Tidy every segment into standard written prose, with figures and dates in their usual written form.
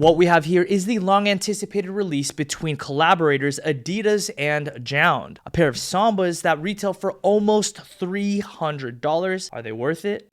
What we have here is the long anticipated release between collaborators Adidas and JJJound. A pair of Sambas that retail for almost $300. Are they worth it?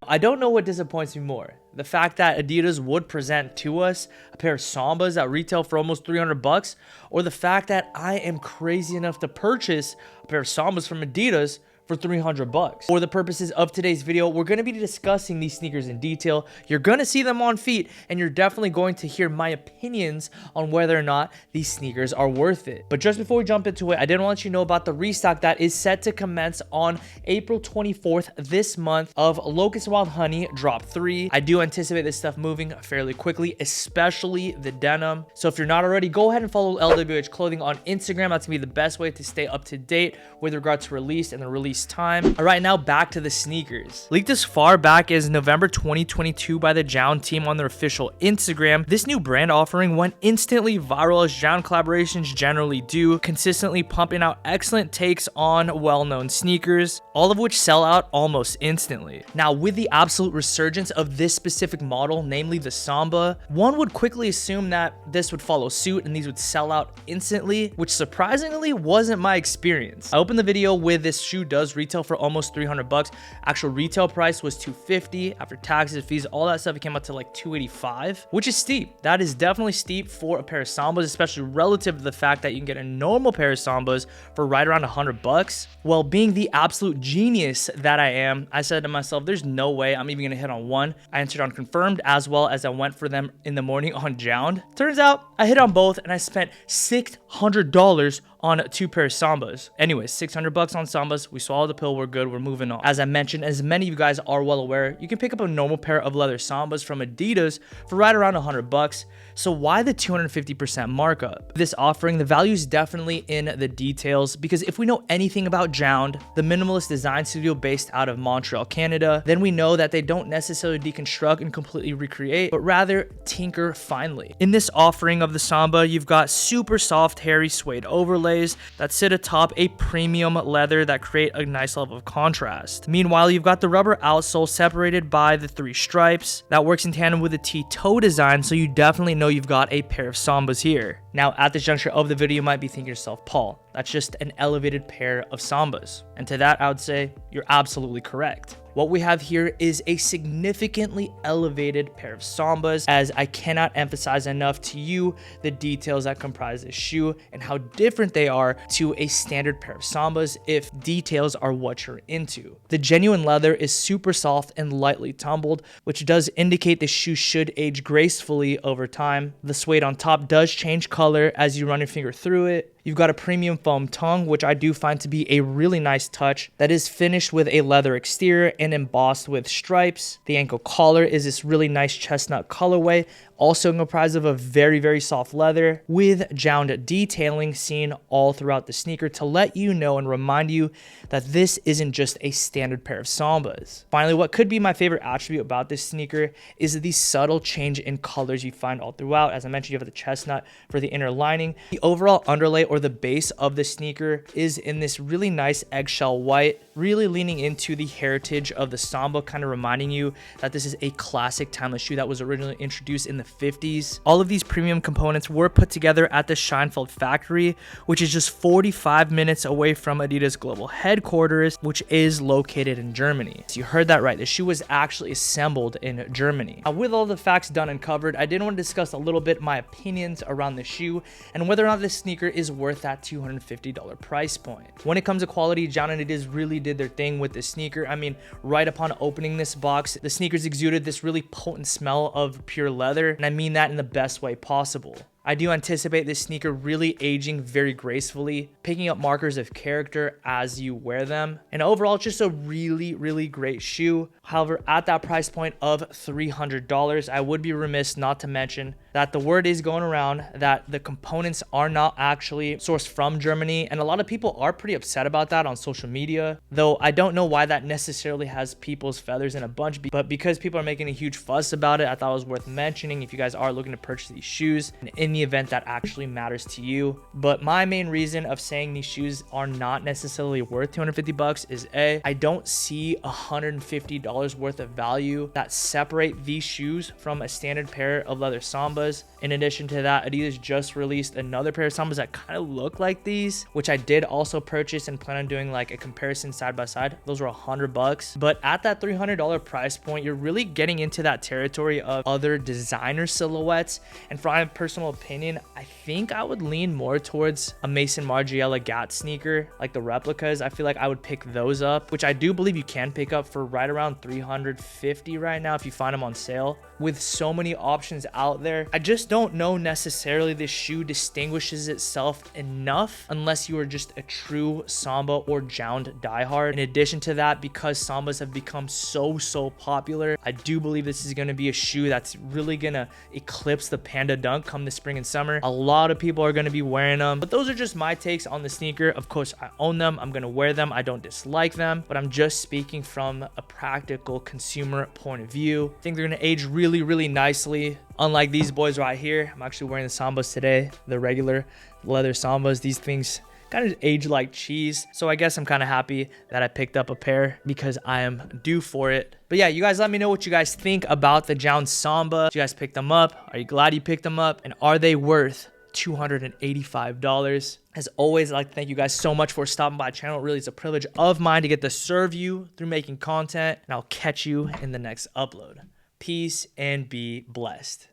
I don't know what disappoints me more. The fact that Adidas would present to us a pair of Sambas that retail for almost $300, or the fact that I am crazy enough to purchase a pair of Sambas from Adidas for $300. For the purposes of today's video, we're going to be discussing these sneakers in detail. You're going to see them on feet, and you're definitely going to hear my opinions on whether or not these sneakers are worth it. But just before we jump into it, I did want to let you know about the restock that is set to commence on April 24th this month of Locust&WildHoney Drop 3. I do anticipate this stuff moving fairly quickly, especially the denim. So if you're not already, go ahead and follow LWH Clothing on Instagram. That's going to be the best way to stay up to date with regards to release and the release time. All right, now back to the sneakers. Leaked as far back as November 2022 by the JJJound team on their official Instagram, this new brand offering went instantly viral as JJJound collaborations generally do, consistently pumping out excellent takes on well-known sneakers, all of which sell out almost instantly. Now, with the absolute resurgence of this specific model, namely the Samba, one would quickly assume that this would follow suit and these would sell out instantly, which surprisingly wasn't my experience. I opened the video with this shoe does retail for almost $300. Actual retail price was $250. After taxes, fees, all that stuff, it came out to like $285, which is steep. That is definitely steep for a pair of Sambas, especially relative to the fact that you can get a normal pair of Sambas for right around $100. Well, being the absolute genius that I am, I said to myself, there's no way I'm even gonna hit on one. I answered on confirmed, as well as I went for them in the morning on JJJound. Turns out I hit on both, and I spent $600 on two pairs of Sambas. Anyways, $600 on Sambas. We swallowed the pill. We're good. We're moving on. As I mentioned, as many of you guys are well aware, you can pick up a normal pair of leather Sambas from Adidas for right around $100. So why the 250% markup? This offering, the value is definitely in the details, because if we know anything about JJJound, the minimalist design studio based out of Montreal, Canada, then we know that they don't necessarily deconstruct and completely recreate, but rather tinker finely. In this offering of the Samba, you've got super soft, hairy suede overlays that sit atop a premium leather that create a nice level of contrast. Meanwhile, you've got the rubber outsole separated by the 3 stripes that works in tandem with the T-toe design, so you definitely know you've got a pair of Sambas here. Now, at this juncture of the video, you might be thinking to yourself, Paul, that's just an elevated pair of Sambas. And to that, I would say you're absolutely correct. What we have here is a significantly elevated pair of Sambas, as I cannot emphasize enough to you the details that comprise this shoe and how different they are to a standard pair of Sambas if details are what you're into. The genuine leather is super soft and lightly tumbled, which does indicate the shoe should age gracefully over time. The suede on top does change color as you run your finger through it. You've got a premium foam tongue, which I do find to be a really nice touch, that is finished with a leather exterior and embossed with stripes. The ankle collar is this really nice chestnut colorway, also comprised of a very soft leather with JJJound detailing seen all throughout the sneaker to let you know and remind you that this isn't just a standard pair of Sambas. Finally, what could be my favorite attribute about this sneaker is the subtle change in colors you find all throughout. As I mentioned, you have the chestnut for the inner lining. The overall underlay or the base of the sneaker is in this really nice eggshell white, really leaning into the heritage of the Samba, kind of reminding you that this is a classic timeless shoe that was originally introduced in the 50s. All of these premium components were put together at the Scheinfeld factory, which is just 45 minutes away from Adidas global headquarters, which is located in Germany. So you heard that right. The shoe was actually assembled in Germany. Now, with all the facts done and covered, I did want to discuss a little bit my opinions around the shoe and whether or not this sneaker is worth that $250 price point. When it comes to quality, JJJound and Adidas really did their thing with the sneaker. I mean, right upon opening this box, the sneakers exuded this really potent smell of pure leather, and I mean that in the best way possible. I do anticipate this sneaker really aging very gracefully, picking up markers of character as you wear them. And overall, it's just a really great shoe. However, at that price point of $300, I would be remiss not to mention that the word is going around that the components are not actually sourced from Germany, and a lot of people are pretty upset about that on social media, though I don't know why that necessarily has people's feathers in a bunch, but because people are making a huge fuss about it, I thought it was worth mentioning if you guys are looking to purchase these shoes. And in in the event that actually matters to you. But my main reason of saying these shoes are not necessarily worth 250 bucks is I don't see $150 worth of value that separate these shoes from a standard pair of leather Sambas. In addition to that, Adidas just released another pair of Sambas that kind of look like these, which I did also purchase and plan on doing like a comparison side by side. Those were 100 bucks. But at that $300 price point, you're really getting into that territory of other designer silhouettes. And for my personal opinion, I think I would lean more towards a Mason Margiela Gat sneaker, like the replicas. I feel like I would pick those up, which I do believe you can pick up for right around $350 right now if you find them on sale. With so many options out there, I just don't know necessarily this shoe distinguishes itself enough unless you are just a true Samba or JJjound diehard. In addition to that, because Sambas have become so popular, I do believe this is going to be a shoe that's really going to eclipse the Panda Dunk come the spring and summer. A lot of people are going to be wearing them, but those are just my takes on the sneaker. Of course, I own them. I'm going to wear them. I don't dislike them, but I'm just speaking from a practical consumer point of view. I think they're going to age really nicely. Unlike these boys right here, I'm actually wearing the Sambas today, the regular leather Sambas. These things kind of age like cheese. So I guess I'm kind of happy that I picked up a pair because I am due for it. But yeah, you guys let me know what you guys think about the JJjound Samba. Did you guys pick them up? Are you glad you picked them up? And are they worth $285? As always, I'd like to thank you guys so much for stopping by the channel. It really is a privilege of mine to get to serve you through making content, and I'll catch you in the next upload. Peace and be blessed.